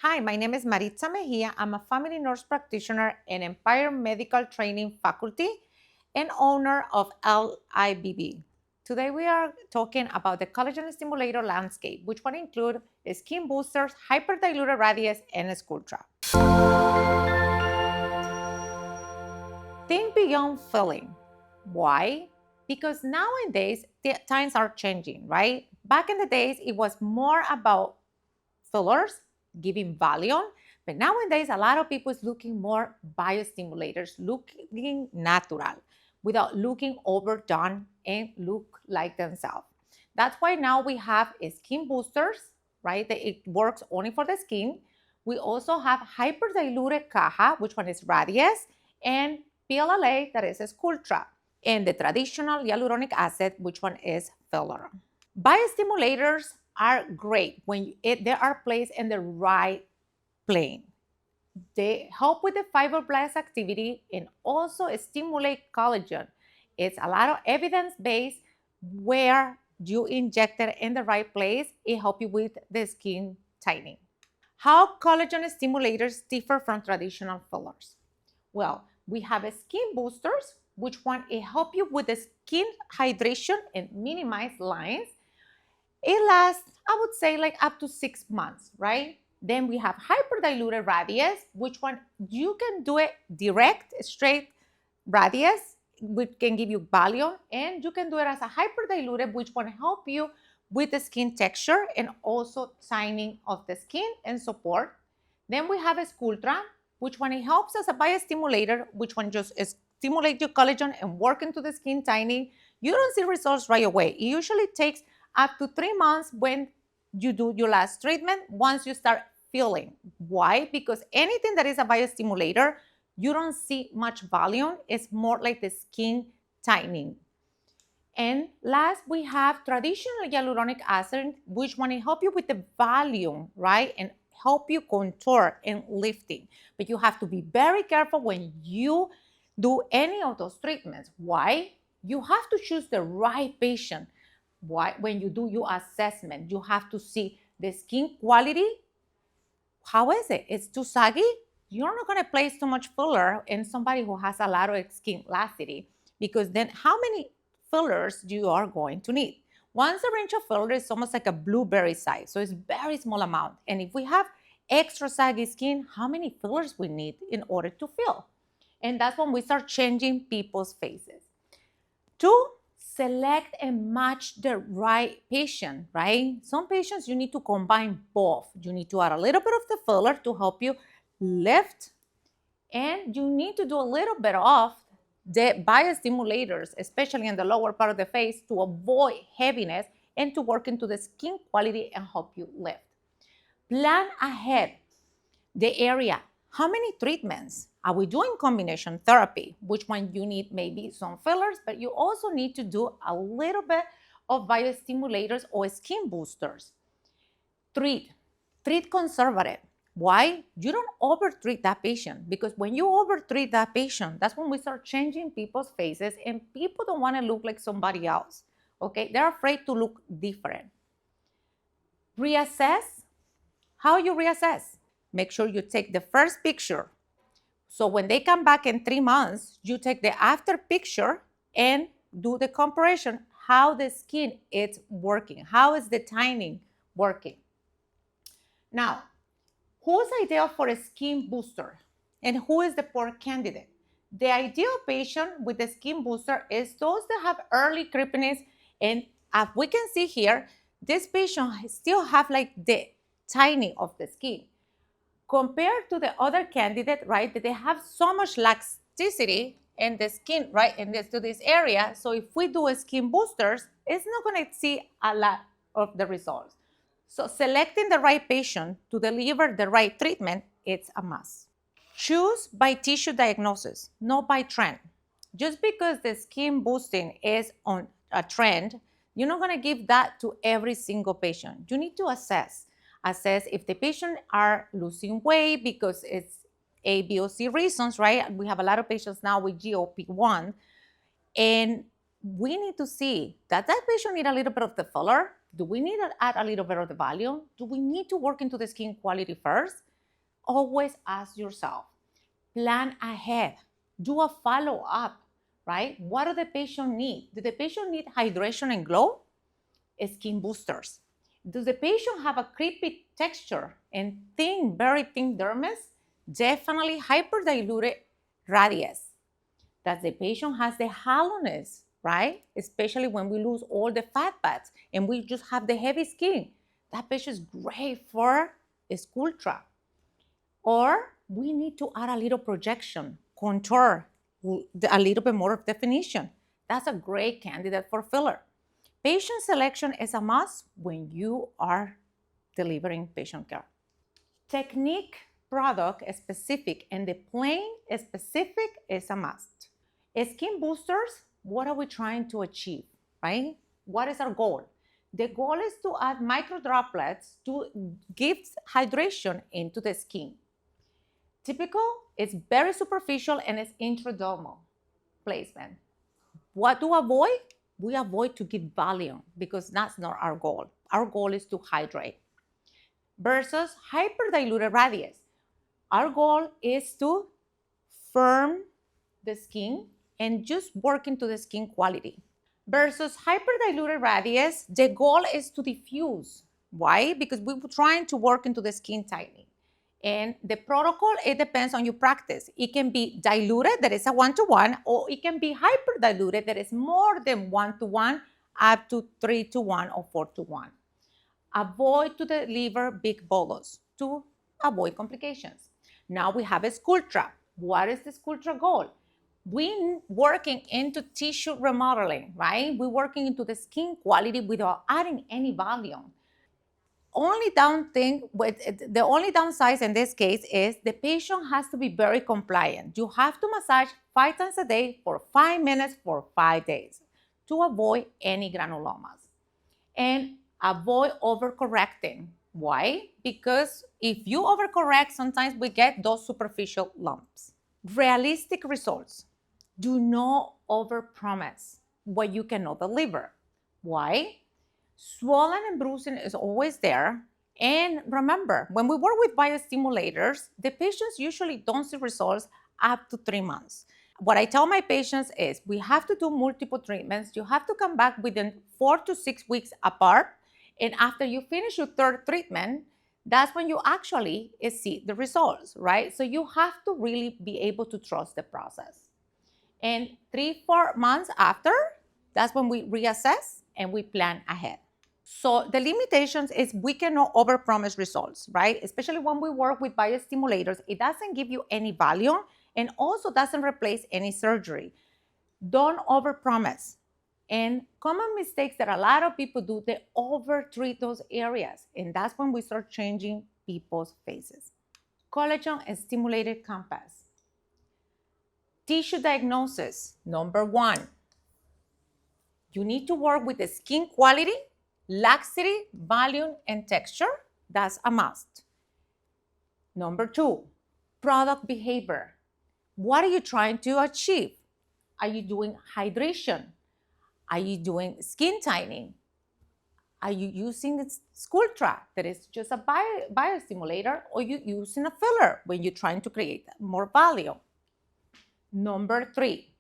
Hi, my name is Maritza. I'm a family nurse practitioner and Empire Medical Training faculty and owner of LIBB. Today we are talking about the collagen stimulator landscape, which will include skin boosters, hyperdiluted Radiesse, and Sculptra. Think beyond filling. Why? Because nowadays the times are changing, right? Back in the days, it was more about fillers, giving volume. But nowadays, a lot of people is looking more biostimulators, looking natural, without looking overdone and look like themselves. That's why now we have skin boosters, right? That it works only for the skin. We also have hyperdiluted caja, which one is Radiesse, and PLLA, that is Sculptra, and the traditional hyaluronic acid, which one is filler. Biostimulators are great when they are placed in the right plane. They help with the fibroblast activity and also stimulate collagen. It's a lot of evidence-based where you inject it in the right place. It helps you with the skin tightening. How collagen stimulators differ from traditional fillers? Well, we have skin boosters, which one it help you with the skin hydration and minimize lines. It lasts, I would say, like up to 6 months, right? Then we have hyperdiluted Radiesse, which one you can do it direct, straight Radiesse, which can give you volume, and you can do it as a hyperdiluted, which one help you with the skin texture and also tightening of the skin and support. Then we have a Sculptra, which one it helps as a biostimulator, which one just stimulate your collagen and work into the skin tightening. You don't see results right away. It usually takes up to 3 months when you do your last treatment, once you start feeling. Why? Because anything that is a biostimulator, you don't see much volume. It's more like the skin tightening. And last, we have traditional hyaluronic acid, which one it help you with the volume, right? And help you contour and lifting. But you have to be very careful when you do any of those treatments. Why? You have to choose the right patient. Why? When you do your assessment, you have to see the skin quality. How is it? It's too saggy? You're not going to place too much filler in somebody who has a lot of skin laxity, because then how many fillers you are going to need? One syringe of filler is almost like a blueberry size, so it's very small amount. And if we have extra saggy skin, how many fillers we need in order to fill? And that's when we start changing people's faces. Two, select and match the right patient, right? Some patients you need to combine both. You need to add a little bit of the filler to help you lift, and you need to do a little bit of the biostimulators, especially in the lower part of the face, to avoid heaviness and to work into the skin quality and help you lift. Plan ahead the area. How many treatments are we doing? Combination therapy, which one you need maybe some fillers, but you also need to do a little bit of biostimulators or skin boosters. Treat conservative. Why? You don't overtreat that patient, because when you overtreat that patient, that's when we start changing people's faces and people don't want to look like somebody else. Okay, they're afraid to look different. Reassess. How you reassess? Make sure you take the first picture. So when they come back in 3 months, you take the after picture and do the comparison, how the skin is working, how is the tightening working. Now, who's ideal for a skin booster and who is the poor candidate? The ideal patient with the skin booster is those that have early crepiness, and as we can see here, this patient still have like the tightening of the skin. Compared to the other candidate, right, that they have so much elasticity in the skin, right, in this area. So if we do a skin boosters, it's not going to see a lot of the results. So selecting the right patient to deliver the right treatment, it's a must. Choose by tissue diagnosis, not by trend. Just because the skin boosting is on a trend, you're not going to give that to every single patient. You need to assess if the patient are losing weight because it's A, B, or C reasons, right? We have a lot of patients now with GLP-1, and we need to see that patient need a little bit of the filler. Do we need to add a little bit of the volume? Do we need to work into the skin quality first? always ask yourself, plan ahead, do a follow-up, right? What do the patient need? Do the patient need hydration and glow? Skin boosters. Does the patient have a creepy texture and thin, very thin dermis? Definitely hyperdiluted Radiesse. That the patient has the hollowness, right? Especially when we lose all the fat pads and we just have the heavy skin. That patient is great for Sculptra. Or we need to add a little projection, contour, a little bit more of definition. That's a great candidate for filler. Patient selection is a must when you are delivering patient care. Technique, product specific, and the plane specific is a must. Skin boosters, what are we trying to achieve, right? What is our goal? The goal is to add micro-droplets to give hydration into the skin. Typical, it's very superficial and it's intradermal placement. What to avoid? We avoid to give volume because that's not our goal. Our goal is to hydrate. Versus hyperdiluted Radiesse. Our goal is to firm the skin and just work into the skin quality. Versus hyperdiluted Radiesse, the goal is to diffuse. Why? Because we're trying to work into the skin tightening. And the protocol, it depends on your practice. It can be diluted, that is a 1-to-1, or it can be hyperdiluted, that is more than 1-to-1, up to 3-to-1 or 4-to-1. Avoid to deliver big bolus to avoid complications. Now we have a Sculptra. What is the Sculptra goal? We're working into tissue remodeling, right? We're working into the skin quality without adding any volume. The only downside in this case is the patient has to be very compliant. You have to massage 5 times a day for 5 minutes for 5 days to avoid any granulomas. And avoid overcorrecting. Why? Because if you overcorrect, sometimes we get those superficial lumps. Realistic results. Do not overpromise what you cannot deliver. Why? Swelling and bruising is always there. And remember, when we work with biostimulators, the patients usually don't see results up to 3 months. What I tell my patients is we have to do multiple treatments. You have to come back within 4 to 6 weeks apart. And after you finish your 3rd treatment, that's when you actually see the results, right? So you have to really be able to trust the process. And 3-4 months after, that's when we reassess and we plan ahead. So the limitations is we cannot overpromise results, right? Especially when we work with biostimulators, it doesn't give you any volume and also doesn't replace any surgery. Don't overpromise. And common mistakes that a lot of people do, they overtreat those areas. And that's when we start changing people's faces. Collagen stimulated compass. Tissue diagnosis, number 1. You need to work with the skin quality, laxity, volume, and texture. That's a must. Number 2, product behavior. What are you trying to achieve? Are you doing hydration? Are you doing skin tightening? Are you using Sculptra, that is just a biostimulator, or you using a filler when you're trying to create more volume? Number 3,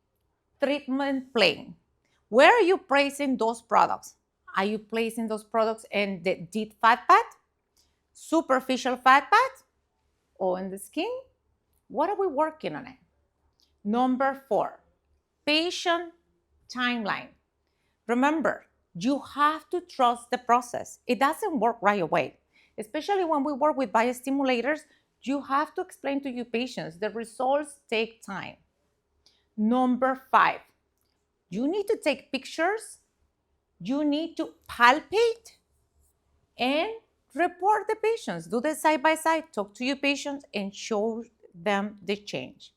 treatment plane. Where are you placing those products? Are you placing those products in the deep fat pad, superficial fat pad, or in the skin? What are we working on it? Number 4, patient timeline. Remember, you have to trust the process. It doesn't work right away. Especially when we work with biostimulators, you have to explain to your patients the results take time. Number 5, you need to take pictures, you need to palpate and report the patients. Do the side by side, talk to your patients and show them the change.